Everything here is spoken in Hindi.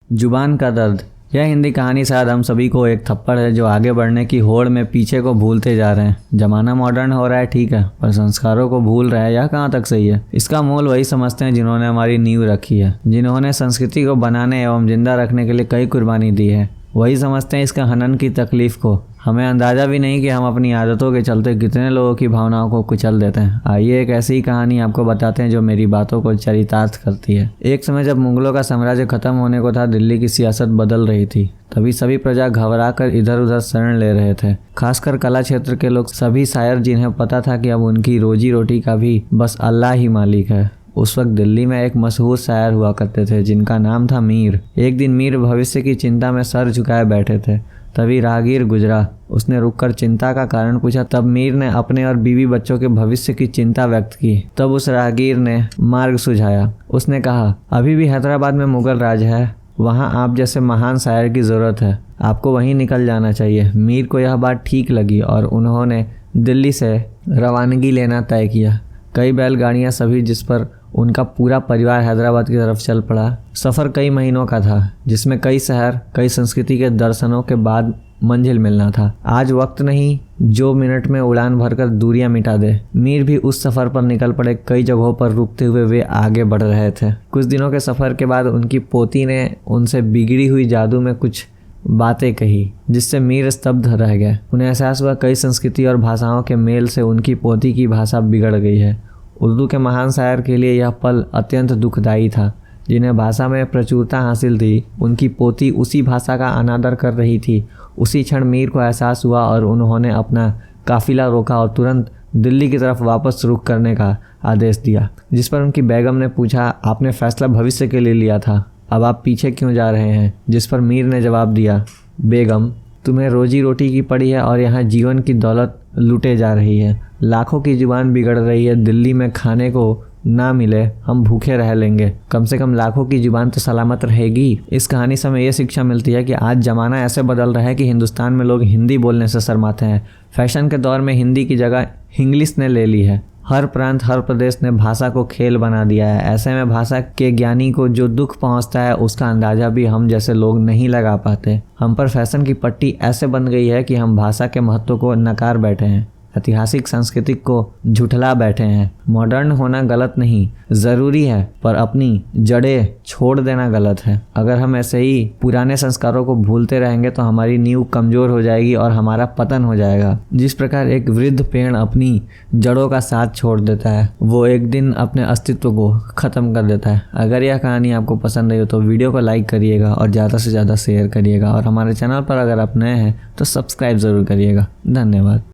जुबान का दर्द। यह हिंदी कहानी शायद हम सभी को एक थप्पड़ है जो आगे बढ़ने की होड़ में पीछे को भूलते जा रहे हैं। जमाना मॉडर्न हो रहा है ठीक है, पर संस्कारों को भूल रहा है, यह कहाँ तक सही है। इसका मोल वही समझते हैं जिन्होंने हमारी नींव रखी है, जिन्होंने संस्कृति को बनाने एवं जिंदा रखने के लिए कई कुर्बानी दी है। वही समझते हैं इसका हनन की तकलीफ को। हमें अंदाजा भी नहीं कि हम अपनी आदतों के चलते कितने लोगों की भावनाओं को कुचल देते हैं। आइए एक ऐसी ही कहानी आपको बताते हैं जो मेरी बातों को चरितार्थ करती है। एक समय जब मुगलों का साम्राज्य खत्म होने को था, दिल्ली की सियासत बदल रही थी। तभी सभी प्रजा घबरा कर इधर उधर शरण ले रहे थे, खासकर कला क्षेत्र के लोग, सभी शायर, जिन्हें पता था कि अब उनकी रोजी रोटी का भी बस अल्लाह ही मालिक है। उस वक्त दिल्ली में एक मशहूर शायर हुआ करते थे जिनका नाम था मीर। एक दिन मीर भविष्य की चिंता में सर झुकाए बैठे थे, तभी राहगीर गुजरा। उसने रुककर चिंता का कारण पूछा। तब मीर ने अपने और बीवी बच्चों के भविष्य की चिंता व्यक्त की। तब उस राहगीर ने मार्ग सुझाया। उसने कहा, अभी भी हैदराबाद में मुगल राज है, वहाँ आप जैसे महान शायर की ज़रूरत है, आपको वहीं निकल जाना चाहिए। मीर को यह बात ठीक लगी और उन्होंने दिल्ली से रवानगी लेना तय किया। कई बैलगाड़ियाँ सभी, जिस पर उनका पूरा परिवार हैदराबाद की तरफ चल पड़ा। सफ़र कई महीनों का था, जिसमें कई शहर, कई संस्कृति के दर्शनों के बाद मंजिल मिलना था। आज वक्त नहीं जो मिनट में उड़ान भरकर दूरियां मिटा दे। मीर भी उस सफ़र पर निकल पड़े। कई जगहों पर रुकते हुए वे आगे बढ़ रहे थे। कुछ दिनों के सफ़र के बाद उनकी पोती ने उनसे बिगड़ी हुई जादू में कुछ बातें कही, जिससे मीर स्तब्ध रह गए। उन्हें एहसास हुआ कई संस्कृति और भाषाओं के मेल से उनकी पोती की भाषा बिगड़ गई है। उर्दू के महान शायर के लिए यह पल अत्यंत दुखदायी था। जिन्हें भाषा में प्रचुरता हासिल थी, उनकी पोती उसी भाषा का अनादर कर रही थी। उसी क्षण मीर को एहसास हुआ और उन्होंने अपना काफिला रोका और तुरंत दिल्ली की तरफ वापस रुख करने का आदेश दिया। जिस पर उनकी बेगम ने पूछा, आपने फैसला भविष्य के लिए लिया था, अब आप पीछे क्यों जा रहे हैं। जिस पर मीर ने जवाब दिया, बेगम, तुम्हें रोजी रोटी की पड़ी है और यहाँ जीवन की दौलत लूटे जा रही है। लाखों की जुबान बिगड़ रही है। दिल्ली में खाने को ना मिले, हम भूखे रह लेंगे, कम से कम लाखों की जुबान तो सलामत रहेगी। इस कहानी से हमें ये शिक्षा मिलती है कि आज ज़माना ऐसे बदल रहा है कि हिंदुस्तान में लोग हिंदी बोलने से शर्माते हैं। फैशन के दौर में हिंदी की जगह इंग्लिश ने ले ली है। हर प्रांत, हर प्रदेश ने भाषा को खेल बना दिया है। ऐसे में भाषा के ज्ञानी को जो दुख पहुंचता है, उसका अंदाजा भी हम जैसे लोग नहीं लगा पाते। हम पर फैशन की पट्टी ऐसे बन गई है कि हम भाषा के महत्व को नकार बैठे हैं, ऐतिहासिक सांस्कृतिक को झुठला बैठे हैं। मॉडर्न होना गलत नहीं, ज़रूरी है, पर अपनी जड़ें छोड़ देना गलत है। अगर हम ऐसे ही पुराने संस्कारों को भूलते रहेंगे तो हमारी नींव कमज़ोर हो जाएगी और हमारा पतन हो जाएगा। जिस प्रकार एक वृद्ध पेड़ अपनी जड़ों का साथ छोड़ देता है, वो एक दिन अपने अस्तित्व को ख़त्म कर देता है। अगर यह कहानी आपको पसंद आई हो तो वीडियो को लाइक करिएगा और ज़्यादा से ज़्यादा शेयर करिएगा। और हमारे चैनल पर अगर आप नए हैं तो सब्सक्राइब ज़रूर करिएगा। धन्यवाद।